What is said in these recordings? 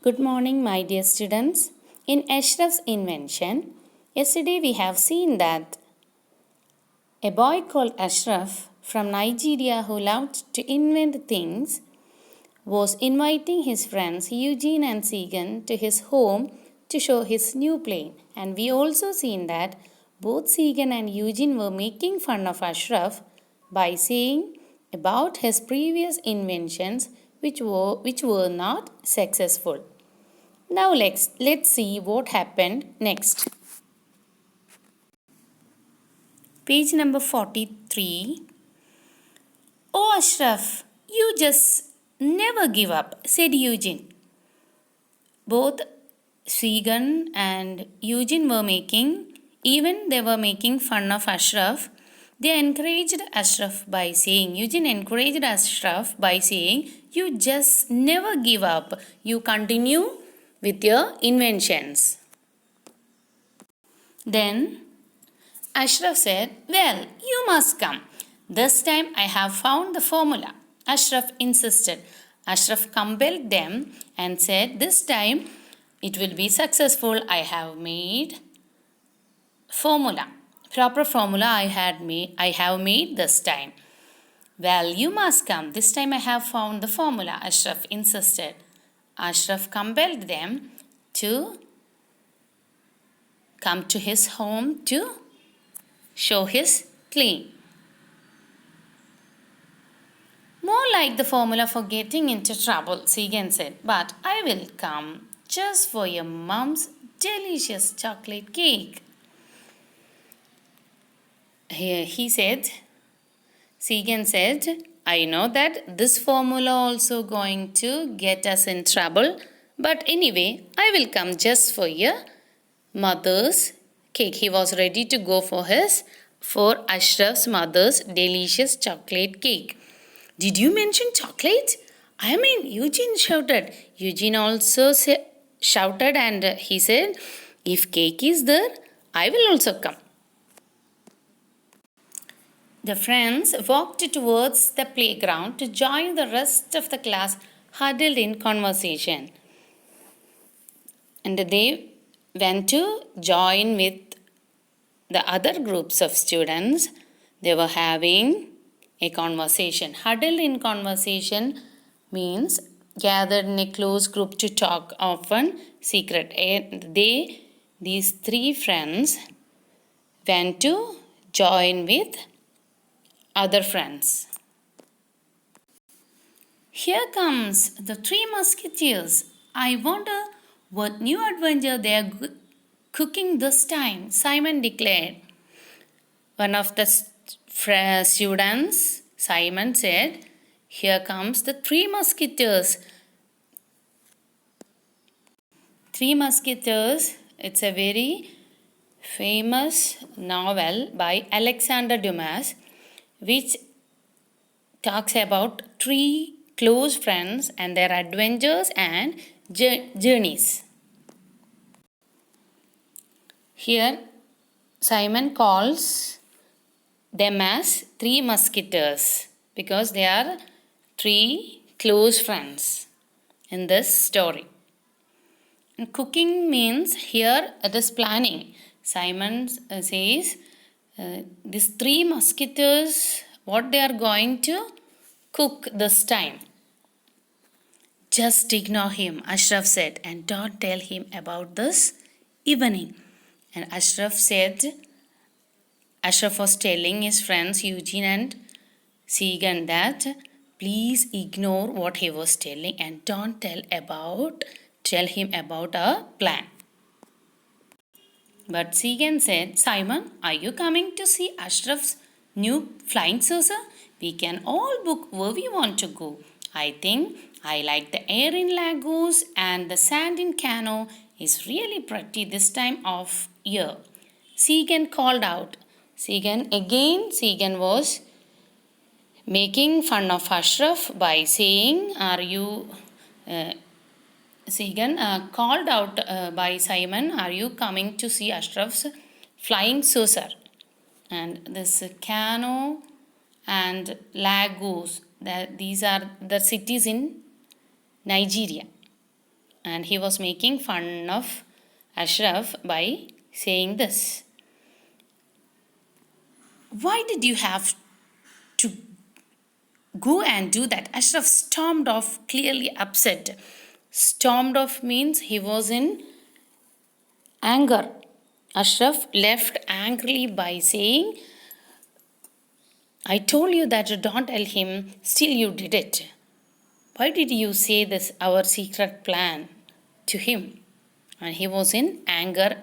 Good morning, my dear students. In Ashraf's invention, yesterday we have seen that a boy called Ashraf from Nigeria who loved to invent things was inviting his friends Eugene and Segan to his home to show his new plane. And we also seen that both Segan and Eugene were making fun of Ashraf by saying about his previous inventions which were not successful. Now let's see what happened next. Page number 43. Oh Ashraf, you just never give up, said Eugene. Both Swegan and Eugene they were making fun of Ashraf. Eugene encouraged Ashraf by saying, you just never give up. You continue with your inventions. Then Ashraf said, well, you must come. This time I have found the formula. Ashraf insisted. Ashraf compelled them and said, this time it will be successful. I have made formula. Proper formula I have made this time. Well, you must come. This time I have found the formula, Ashraf insisted. Ashraf compelled them to come to his home to show his plane. More like the formula for getting into trouble, Segan said. But I will come just for your mom's delicious chocolate cake. Segan said, I know that this formula also going to get us in trouble. But anyway, I will come just for your mother's cake. He was ready to go for Ashraf's mother's delicious chocolate cake. Did you mention chocolate? I mean, Eugene shouted. Eugene also shouted and he said, if cake is there, I will also come. The friends walked towards the playground to join the rest of the class huddled in conversation. And they went to join with the other groups of students. They were having a conversation. Huddled in conversation means gathered in a close group to talk, often secret. These three friends went to join with other friends. Here comes the three musketeers. I wonder what new adventure they are cooking this time, Simon declared. One of the students, Simon, said, here comes the Three Musketeers. Three Musketeers, it's a very famous novel by Alexander Dumas, which talks about three close friends and their adventures and journeys. Here, Simon calls them as Three Musketeers because they are three close friends in this story. And cooking means here it is planning. Simon says these Three Musketeers, what they are going to cook this time. Just ignore him, Ashraf said, and don't tell him about this evening. And Ashraf was telling his friends Eugene and Segan that please ignore what he was telling and don't tell him about our plan. But Segan said, Simon, are you coming to see Ashraf's new flying saucer? We can all book where we want to go. I think I like the air in Lagos and the sand in Cano is really pretty this time of year. Segan called out. Segan was making fun of Ashraf by saying, Segan called out by Simon, are you coming to see Ashraf's flying saucer? And this Cano and Lagos, these are the cities in Nigeria. and he was making fun of Ashraf by saying this. Why did you have to go and do that? Ashraf stormed off, clearly upset. Stormed off means he was in anger. Ashraf left angrily by saying, I told you that don't tell him, still you did it. Why did you say this, our secret plan, to him? And he was in anger.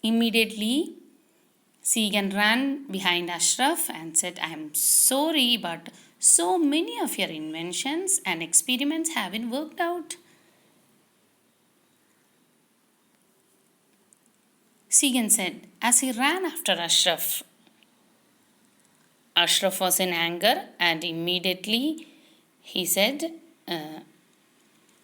Immediately, Segan ran behind Ashraf and said, I am sorry, but so many of your inventions and experiments haven't worked out. Segan said as he ran after Ashraf. Ashraf was in anger and immediately he said,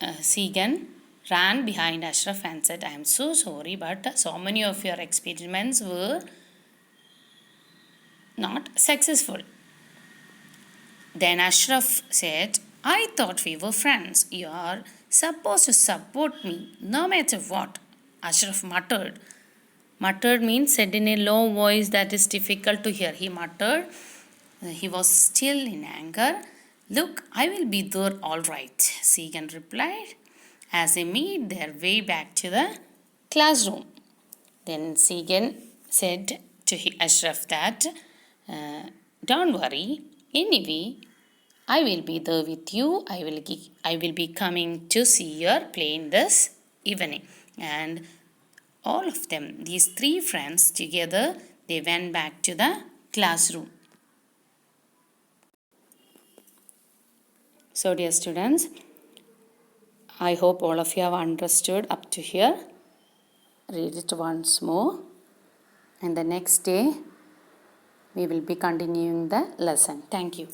Segan ran behind Ashraf and said, I am so sorry, but so many of your experiments were not successful. Then Ashraf said, I thought we were friends. You are supposed to support me no matter what. Ashraf muttered. Muttered means said in a low voice that is difficult to hear. He muttered. He was still in anger. Look, I will be there all right, Segan replied as they made their way back to the classroom. Then Segan said to Ashraf that, don't worry, anyway, I will be there with you. I will be coming to see your plane this evening. And all of them, these three friends together, they went back to the classroom. So dear students, I hope all of you have understood up to here. Read it once more. And the next day, we will be continuing the lesson. Thank you.